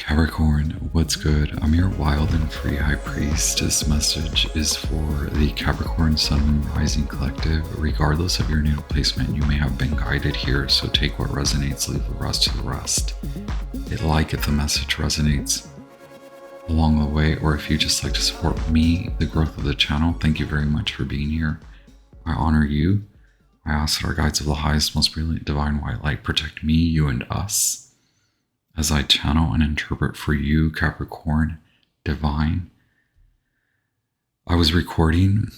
Capricorn, what's good? I'm your wild and free high priest. This message is for the Capricorn Sun and Rising Collective. Regardless of your natal placement, you may have been guided here, so take what resonates, leave the rest to the rest. Hit like if the message resonates along the way, or if you just like to support me, the growth of the channel, thank you very much for being here. I honor you. I ask that our guides of the highest, most brilliant divine white light protect me, you, and us as I channel and interpret for you, Capricorn, divine. I was recording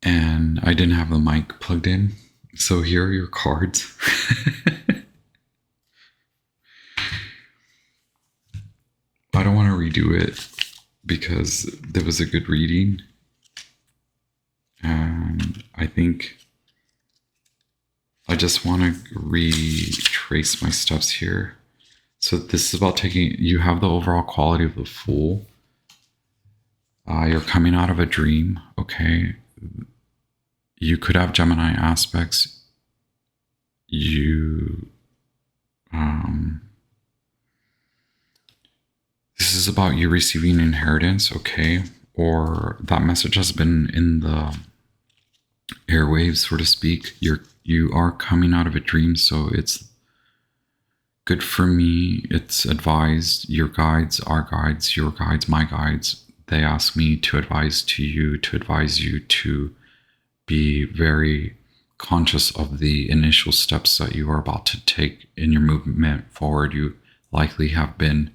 and I didn't have the mic plugged in, so here are your cards. I don't want to redo it because there was a good reading, and I think I just want to retrace my steps here. So this is about taking, you have the overall quality of the Fool. You're coming out of a dream, okay? You could have Gemini aspects. This is about you receiving inheritance, okay? Or that message has been in the airwaves, so to speak. You are coming out of a dream, so it's good for me. It's advised. Your guides, our guides, your guides, my guides, they ask me to advise you to be very conscious of the initial steps that you are about to take in your movement forward. You likely have been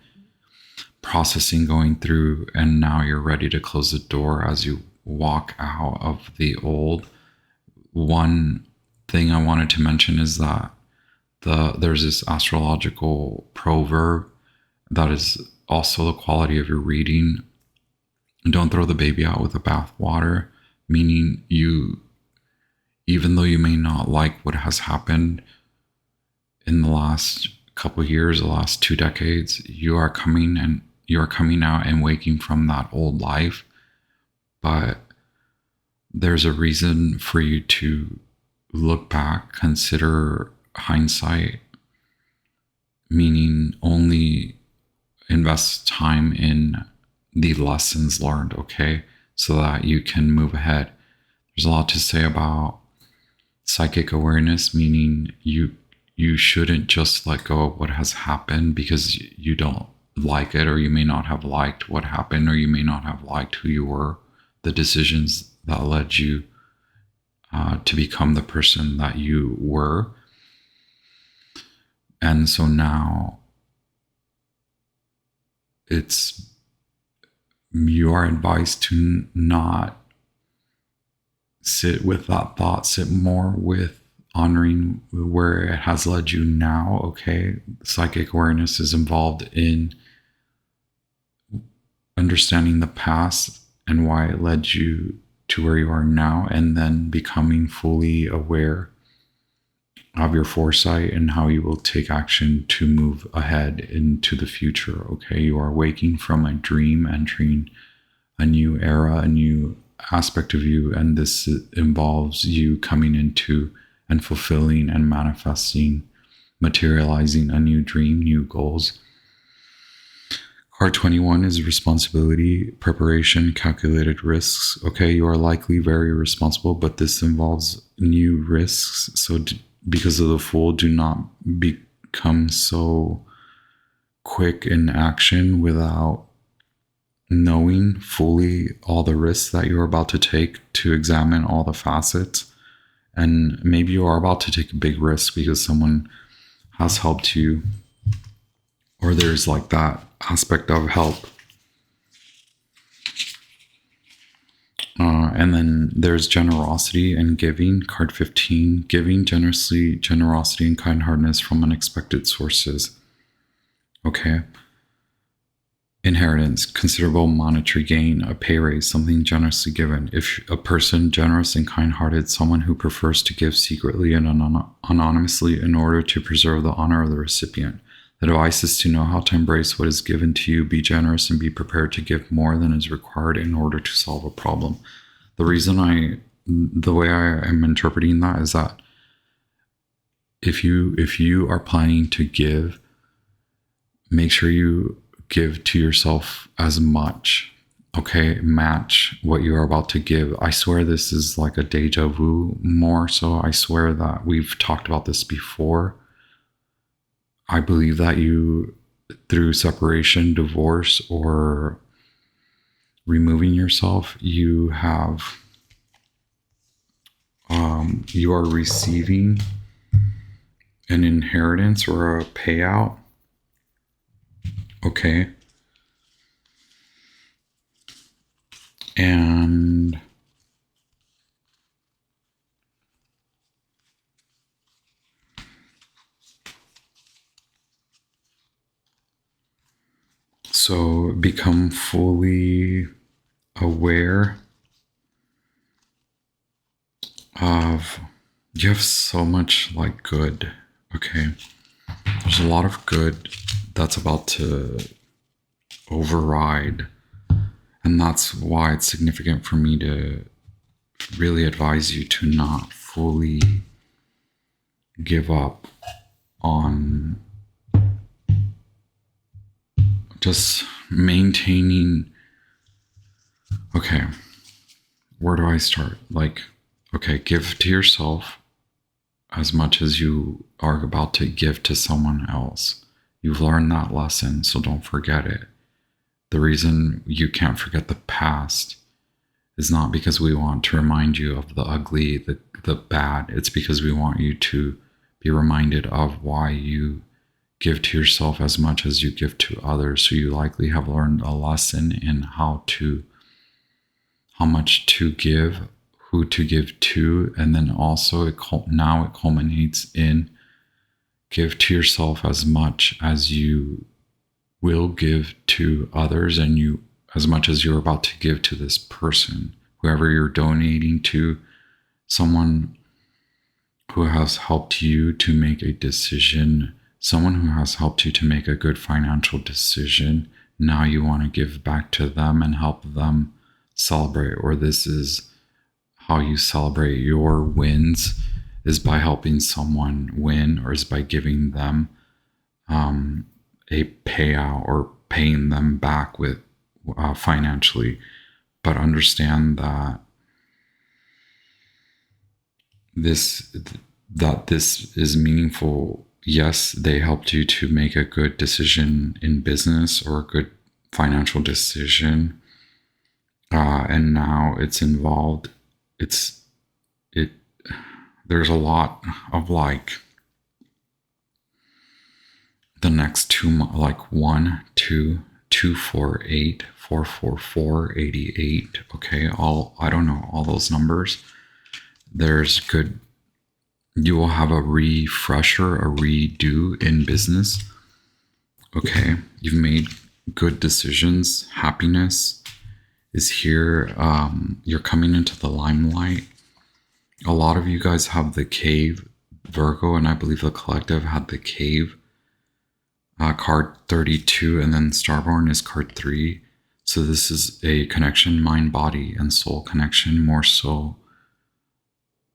processing, going through, and now you're ready to close the door as you walk out of the old. One thing I wanted to mention is that there's this astrological proverb that is also the quality of your reading. Don't throw the baby out with the bathwater, meaning even though you may not like what has happened in the last couple of years, the last 2 decades, you are coming out and waking from that old life. But there's a reason for you to look back, consider hindsight, meaning only invest time in the lessons learned, okay? So that you can move ahead. There's a lot to say about psychic awareness, meaning you shouldn't just let go of what has happened because you don't like it, or you may not have liked what happened, or you may not have liked who you were, the decisions that led you to become the person that you were. And so now you are advised to not sit with that thought, sit more with honoring where it has led you now, okay? Psychic awareness is involved in understanding the past and why it led you to where you are now, and then becoming fully aware of your foresight and how you will take action to move ahead into the future, okay? You are waking from a dream, entering a new era, a new aspect of you, and this involves you coming into and fulfilling and manifesting, materializing a new dream, new goals. Card 21 is responsibility, preparation, calculated risks. Okay, you are likely very responsible, but this involves new risks. So because of the Fool, do not become so quick in action without knowing fully all the risks that you're about to take, to examine all the facets. And maybe you are about to take a big risk because someone has helped you, or there's like that aspect of help. And then there's generosity and giving. Card 15, giving generously, generosity and kindheartedness from unexpected sources. Okay. Inheritance, considerable monetary gain, a pay raise, something generously given. If a person generous and kind-hearted, someone who prefers to give secretly and anonymously in order to preserve the honor of the recipient. The advice is to know how to embrace what is given to you, be generous, and be prepared to give more than is required in order to solve a problem. The way I am interpreting that is that if you are planning to give, make sure you give to yourself as much. Okay, match what you are about to give. I swear this is like a deja vu more so. I swear that we've talked about this before. I believe that you, through separation, divorce, or removing yourself, you are receiving an inheritance or a payout. Okay. And so become fully aware of, you have so much like good. Okay. There's a lot of good that's about to override. And that's why it's significant for me to really advise you to not fully give up on just maintaining. Okay, where do I start? Like, okay, give to yourself as much as you are about to give to someone else. You've learned that lesson, so don't forget it. The reason you can't forget the past is not because we want to remind you of the ugly, the bad. It's because we want you to be reminded of why you give to yourself as much as you give to others. So you likely have learned a lesson in how much to give, who to give to, and then also now it culminates in give to yourself as much as you will give to others, and you as much as you're about to give to this person, whoever you're donating to, someone who has helped you to make a decision, someone who has helped you to make a good financial decision. Now you want to give back to them and help them celebrate, or this is how you celebrate your wins, is by helping someone win, or is by giving them a payout or paying them back with financially. But understand that this is meaningful. Yes, they helped you to make a good decision in business or a good financial decision, and now it's involved. There's a lot of like the next two, like 1, 2, 248, 444, 88. Okay, I don't know all those numbers. There's good. You will have a refresher, a redo in business. Okay, you've made good decisions. Happiness is here. You're coming into the limelight. A lot of you guys have the cave, Virgo, and I believe the collective had the cave. Card 32, and then Starborn is card 3. So this is a connection, mind, body, and soul connection, more so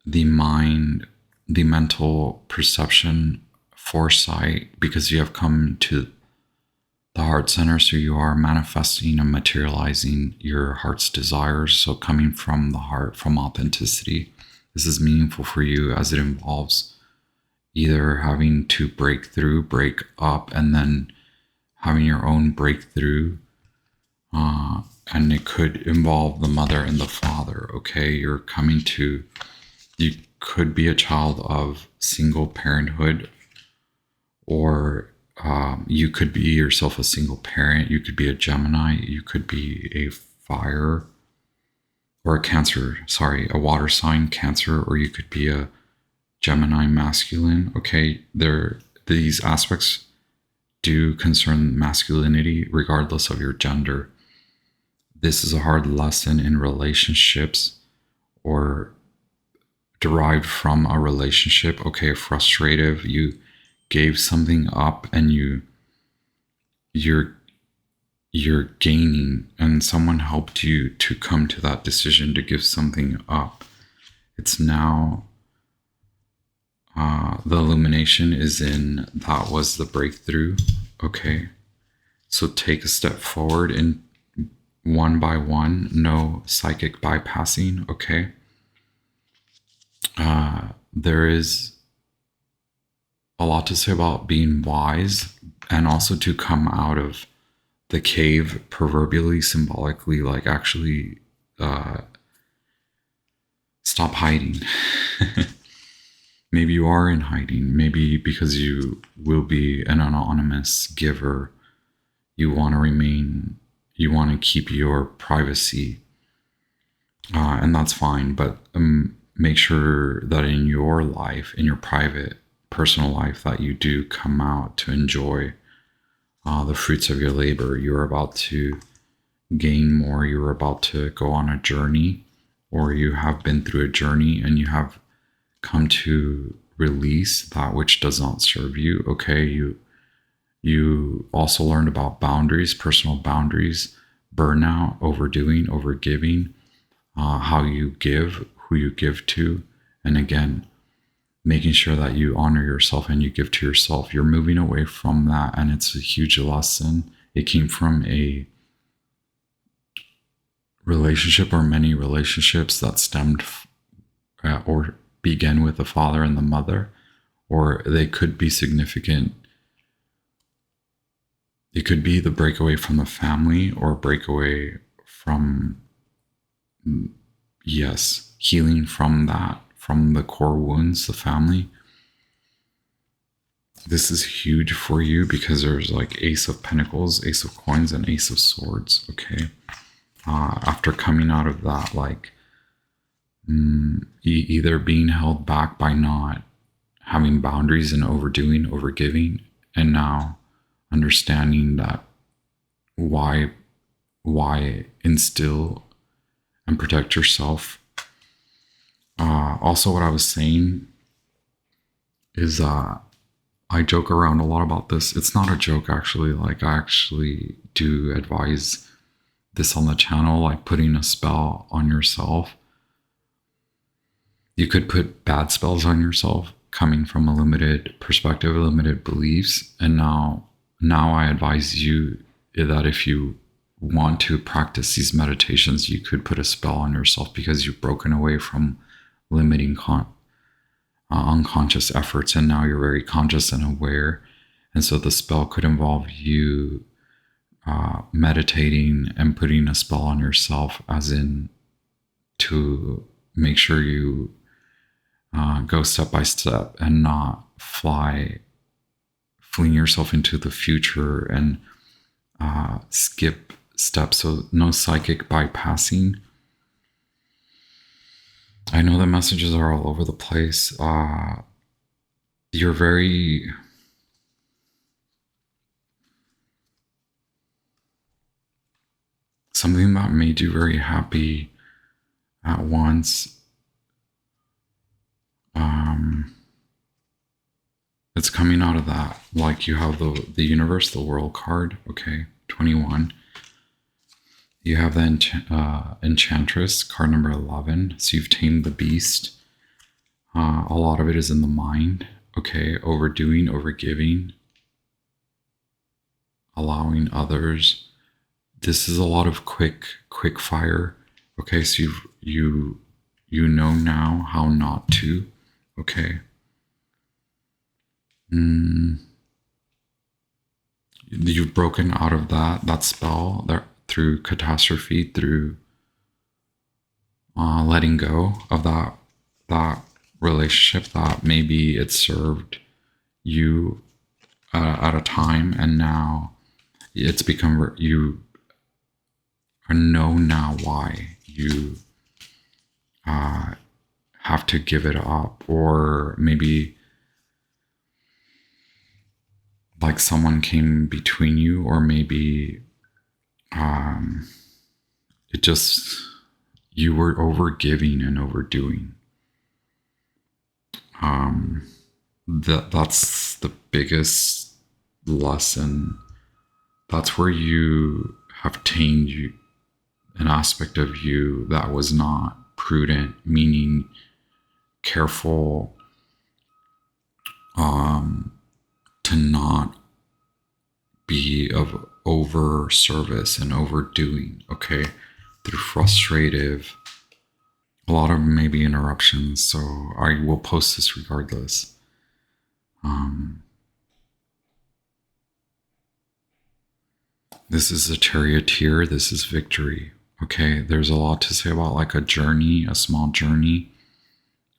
the mind, the mental perception, foresight, because you have come to the heart center. So you are manifesting and materializing your heart's desires. So coming from the heart, from authenticity, this is meaningful for you as it involves either having to break through, break up, and then having your own breakthrough. And it could involve the mother and the father. Okay, you could be a child of single parenthood, or you could be yourself a single parent. You could be a Gemini. You could be a fire or a Cancer, a water sign, Cancer, or you could be a Gemini masculine. Okay, these aspects do concern masculinity regardless of your gender. This is a hard lesson in relationships or derived from a relationship. Okay, frustrative, you gave something up and you're gaining, and someone helped you to come to that decision to give something up. It's now The illumination is in that was the breakthrough. Okay. So take a step forward and one by one, no psychic bypassing. Okay. There is a lot to say about being wise and also to come out of the cave, proverbially, symbolically, like actually stop hiding. Maybe you are in hiding. Maybe because you will be an anonymous giver, you want to remain, you want to keep your privacy. And that's fine. But make sure that in your life, in your private, personal life, that you do come out to enjoy the fruits of your labor. You're about to gain more. You're about to go on a journey, or you have been through a journey and you have come to release that which does not serve you. Okay, you also learned about boundaries, personal boundaries, burnout, overdoing, overgiving, how you give, who you give to, and again, making sure that you honor yourself and you give to yourself. You're moving away from that, and it's a huge lesson. It came from a relationship or many relationships that stemmed or began with the father and the mother, or they could be significant. It could be the breakaway from the family or breakaway from, yes, healing from that, from the core wounds, the family. This is huge for you because there's like Ace of Pentacles, Ace of Coins, and Ace of Swords. Okay. After coming out of that, like either being held back by not having boundaries and overdoing, overgiving, and now understanding that why instill and protect yourself. Also, what I was saying is I joke around a lot about this. It's not a joke, actually. Like, I actually do advise this on the channel, like putting a spell on yourself. You could put bad spells on yourself coming from a limited perspective, limited beliefs. And now I advise you that if you want to practice these meditations, you could put a spell on yourself because you've broken away from limiting unconscious efforts, and now you're very conscious and aware. And so the spell could involve you meditating and putting a spell on yourself, as in to make sure you go step by step and not fleeing yourself into the future and skip steps. So no psychic bypassing. I know the messages are all over the place. You're very something that made you very happy at once. It's coming out of that. Like, you have the universe, the world card. Okay, 21. You have the Enchantress, card number 11. So you've tamed the beast. A lot of it is in the mind. Okay, overdoing, overgiving, allowing others. This is a lot of quick fire. Okay, so you know now how not to. Okay. You've broken out of that spell that through catastrophe, through letting go of that relationship that maybe it served you at a time, and now it's become, you know now why you have to give it up, or maybe like someone came between you, or maybe it just, you were overgiving and overdoing. That's the biggest lesson. That's where you have tamed an aspect of you that was not prudent, meaning careful, to not be of over service and overdoing, okay? Through frustrative, a lot of maybe interruptions. So I will post this regardless. This is a charioteer. This is victory. Okay, there's a lot to say about like a journey, a small journey,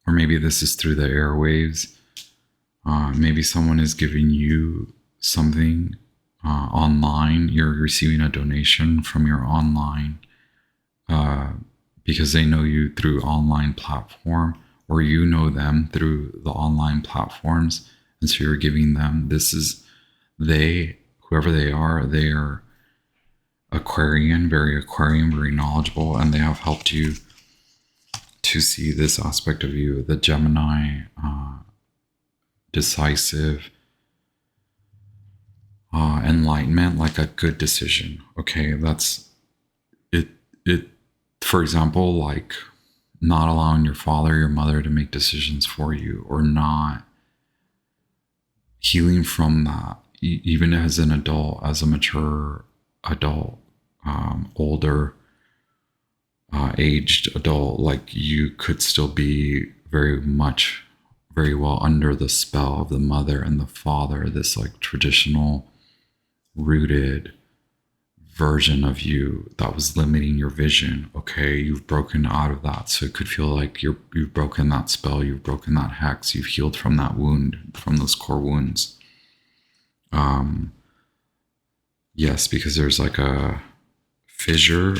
or maybe this is through the airwaves. Maybe someone is giving you something online. You're receiving a donation from your online because they know you through online platform, or you know them through the online platforms, and so you're giving them. This is whoever they are Aquarian, very knowledgeable, and they have helped you to see this aspect of you, the Gemini, decisive, enlightenment, like a good decision. Okay, that's it. For example, like not allowing your father, your mother to make decisions for you, or not healing from that, even as an adult, as a mature adult, older, aged adult, like you could still be very well under the spell of the mother and the father, this like traditional rooted version of you that was limiting your vision. Okay, you've broken out of that. So it could feel like you've broken that spell, you've broken that hex, you've healed from that wound, from those core wounds. Yes, because there's like a fissure,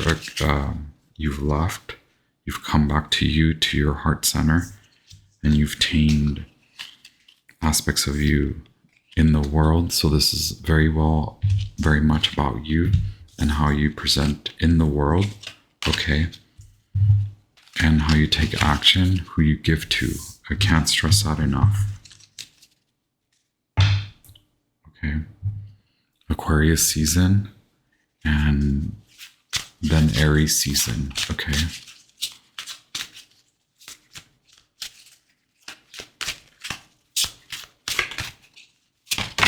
you've left, you've come back to your heart center, and you've tamed aspects of you in the world. So this is very much about you and how you present in the world, okay? And how you take action, who you give to. I can't stress that enough. Okay. Aquarius season, and then Aries season, okay?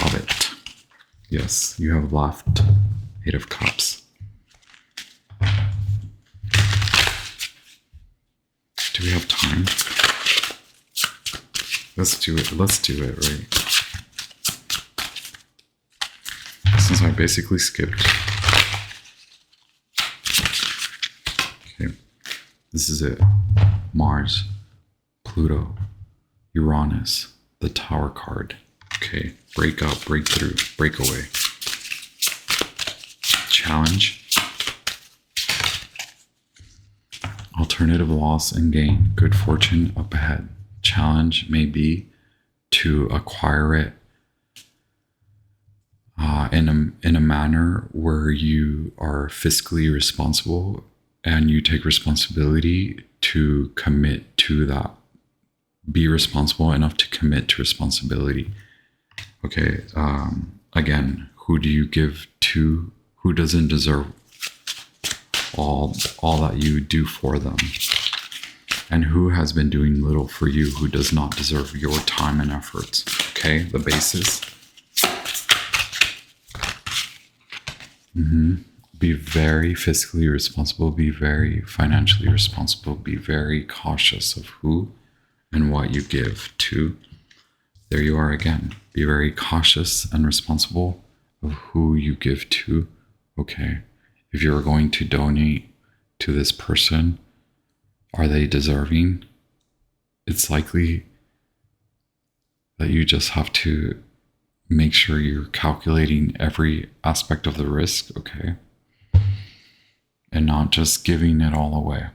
Love it. Yes, you have left 8 of Cups. Do we have time? Let's do it, right? Since I basically skipped. Okay, this is it. Mars, Pluto, Uranus, the Tower card. Okay, break up, break through, break away. Challenge. Alternative loss and gain. Good fortune up ahead. Challenge may be to acquire it in a manner where you are fiscally responsible and you take responsibility to commit to that. Be responsible enough to commit to responsibility. Okay, again, who do you give to? Who doesn't deserve all that you do for them? And who has been doing little for you, who does not deserve your time and efforts? Okay, the basis. Be very fiscally responsible, be very financially responsible, be very cautious of who and what you give to. There you are again. Be very cautious and responsible of who you give to. Okay, if you're going to donate to this person, are they deserving? It's likely that you just have to make sure you're calculating every aspect of the risk, okay? And not just giving it all away.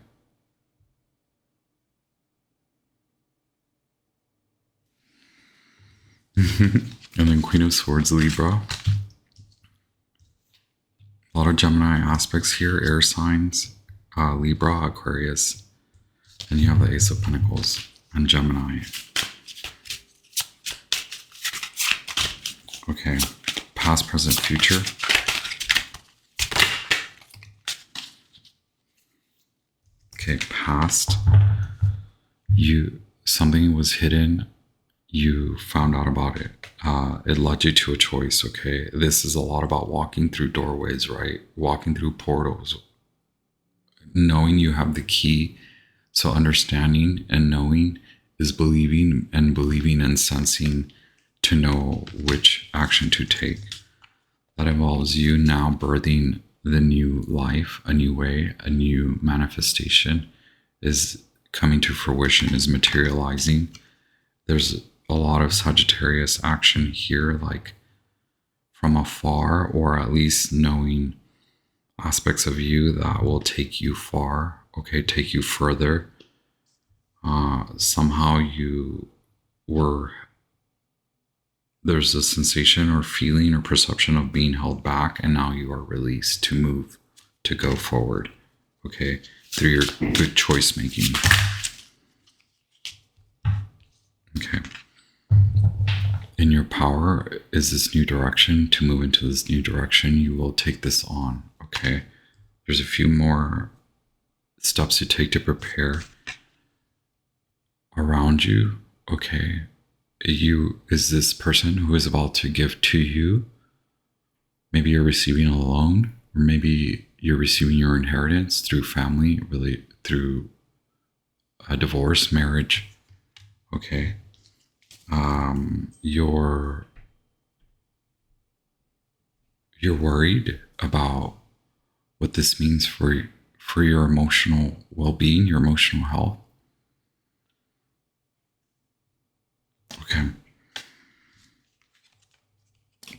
And then Queen of Swords, Libra. A lot of Gemini aspects here, air signs, Libra, Aquarius. And you have the Ace of Pentacles and Gemini. Okay, past, present, future. Okay, past, something was hidden. you found out about it. It led you to a choice, okay? This is a lot about walking through doorways, right? Walking through portals, knowing you have the key. So understanding and knowing is believing, and believing and sensing to know which action to take. That involves you now birthing the new life, a new way, a new manifestation is coming to fruition, is materializing. There's a lot of Sagittarius action here, like from afar, or at least knowing aspects of you that will take you far, okay, take you further. Somehow there's a sensation or feeling or perception of being held back, and now you are released to move, to go forward, okay, through your good choice making. Okay. In your power is this new direction. To move into this new direction, you will take this on, okay? There's a few more steps you take to prepare around you, okay? Is this person who is about to give to you. Maybe you're receiving a loan, or maybe you're receiving your inheritance through family, really through a divorce, marriage, okay? You're worried about what this means for your emotional well-being, your emotional health. Okay.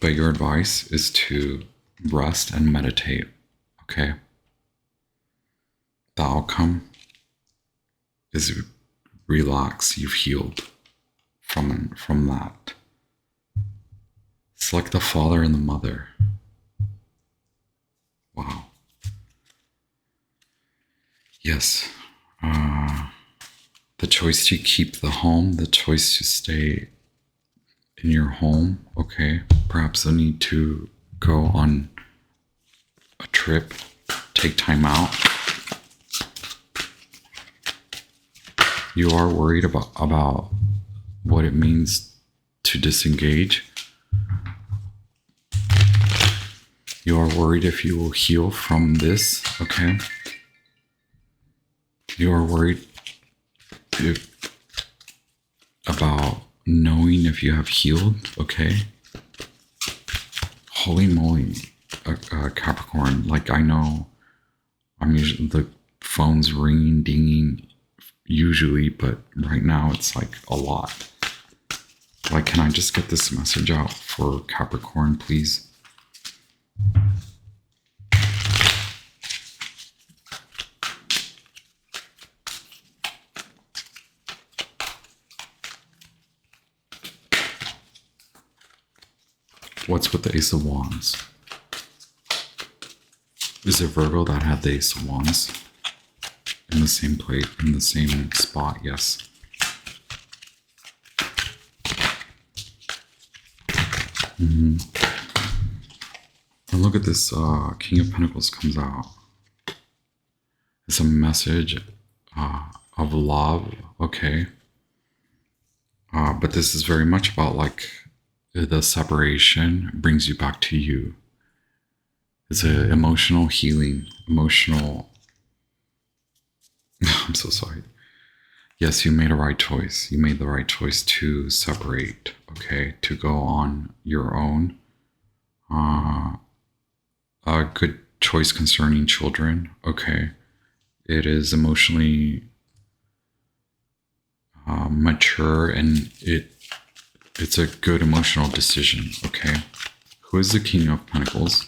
But your advice is to rest and meditate, okay? The outcome is relax, you've healed from that. It's like the father and the mother. Wow. Yes. The choice to keep the home, the choice to stay in your home, okay? Perhaps the need to go on a trip, take time out. You are worried about what it means to disengage. You are worried if you will heal from this, okay? You are worried about knowing if you have healed, okay? Holy moly, Capricorn. Like, I know I'm usually, the phone's ringing, dinging usually, but right now it's like a lot. Like, can I just get this message out for Capricorn, please? What's with the Ace of Wands? Is it Virgo that had the Ace of Wands? In the same plate, in the same spot, yes. Mm-hmm. And look at this, King of Pentacles comes out. It's a message of love, okay? But this is very much about like the separation brings you back to you. It's an emotional healing, emotional... I'm so sorry. Yes, you made a right choice. You made the right choice to separate, okay? To go on your own. A good choice concerning children, okay? It is emotionally mature, and it's a good emotional decision, okay? Who is the King of Pentacles?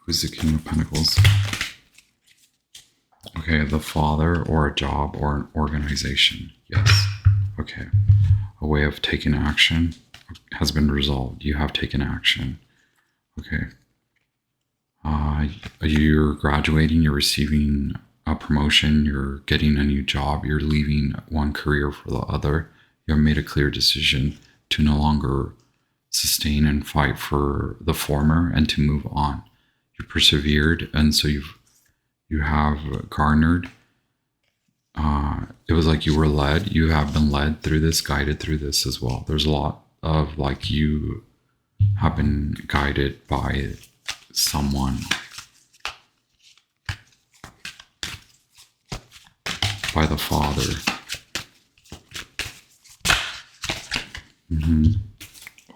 Who's the King of Pentacles? Okay, the father, or a job, or an organization. Yes. Okay. A way of taking action has been resolved. You have taken action. Okay. You're graduating, you're receiving a promotion, you're getting a new job, you're leaving one career for the other. You have made a clear decision to no longer sustain and fight for the former and to move on. You persevered, and so you have garnered It was like you were led. You have been led through this, guided through this as well. There's a lot of like you have been guided by someone, by the Father.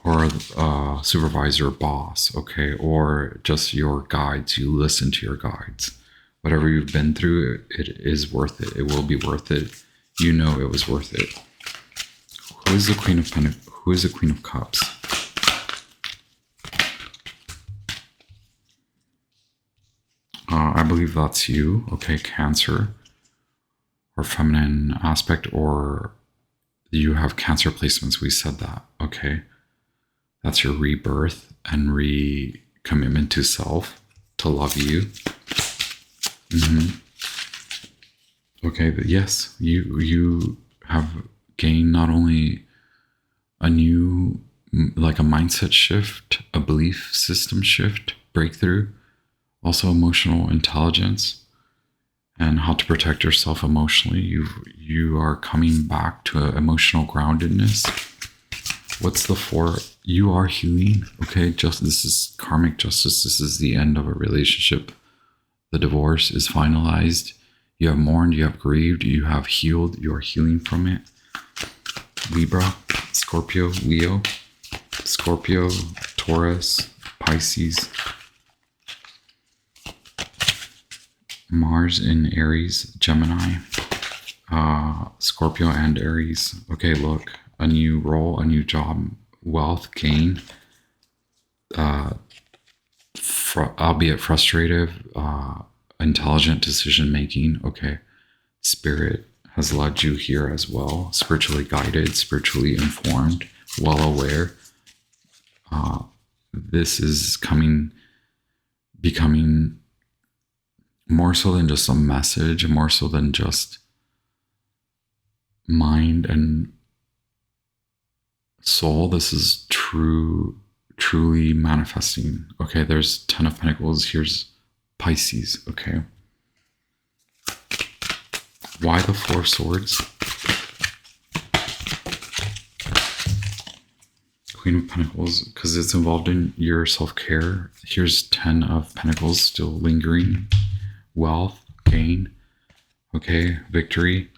Or supervisor, boss, okay, or just your guides. You listen to your guides. Whatever you've been through, it is worth it. It will be worth it. You know it was worth it. Who is the Queen of Pentacles? Who is the Queen of Cups? I believe that's you, okay, Cancer, or feminine aspect, or you have Cancer placements. We said that, okay. That's your rebirth and recommitment to self, to love you. Okay, but yes, you have gained not only a new, like a mindset shift, a belief system shift, breakthrough, also emotional intelligence, and how to protect yourself emotionally. You are coming back to emotional groundedness. What's the 4? You are healing. Okay, this is karmic justice. This is the end of a relationship. The divorce is finalized. You have mourned, you have grieved, you have healed, you are healing from it. Libra, Scorpio, Leo, Scorpio, Taurus, Pisces, Mars in Aries, Gemini, Scorpio and Aries. Okay, look, a new role, a new job, wealth gain, albeit frustrative, intelligent decision making. Okay, Spirit has led you here as well, spiritually guided, spiritually informed, well aware. This is becoming more so than just a message, more so than just mind and soul. This is truly manifesting. Okay, there's 10 of Pentacles. Here's Pisces. Okay, why the 4 of Swords? Queen of Pentacles, because it's involved in your self-care. Here's 10 of Pentacles, still lingering. Wealth, gain, okay, victory,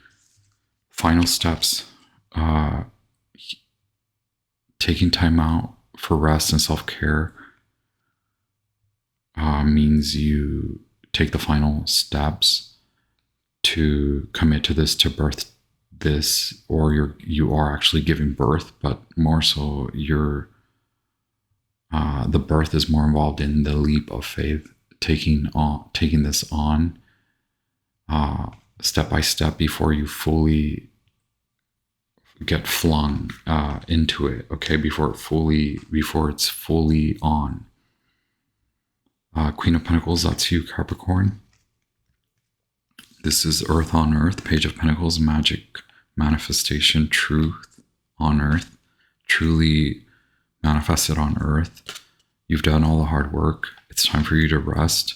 final steps, taking time out for rest and self-care means you take the final steps to commit to this, to birth this, or you are actually giving birth, but more so the birth is more involved in the leap of faith, taking this on step by step before you fully get flung into it. Okay, before it's fully on. Queen of Pentacles, that's you, Capricorn. This is Earth on Earth, Page of Pentacles, magic, manifestation, truth on Earth, truly manifested on Earth. You've done all the hard work. It's time for you to rest.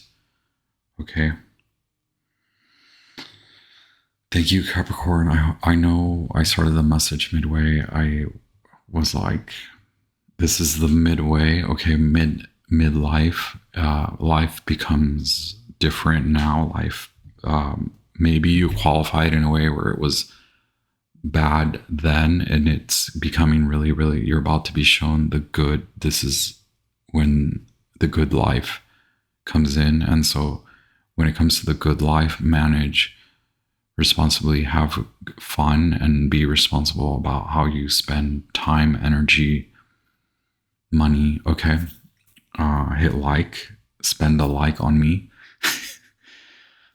Okay. Thank you, Capricorn. I know I started the message midway. I was like, this is the midway. Okay, midlife. Life becomes different now. Life, maybe you qualified in a way where it was bad then, and it's becoming really, really, you're about to be shown the good. This is when the good life comes in. And so when it comes to the good life, manage responsibly, have fun, and be responsible about how you spend time, energy, money. Okay. Hit like, spend a like on me.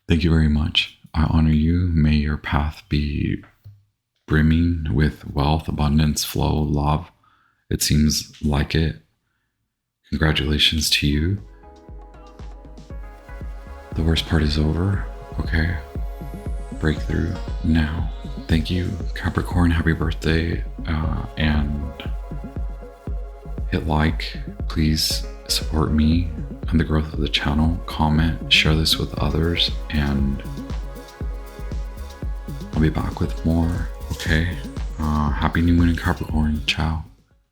Thank you very much. I honor you. May your path be brimming with wealth, abundance, flow, love. It seems like it. Congratulations to you. The worst part is over. Okay. Breakthrough now. Thank you, Capricorn. Happy birthday. And hit like. Please support me and the growth of the channel. Comment, share this with others, and I'll be back with more. Okay. Happy new moon in Capricorn. Ciao.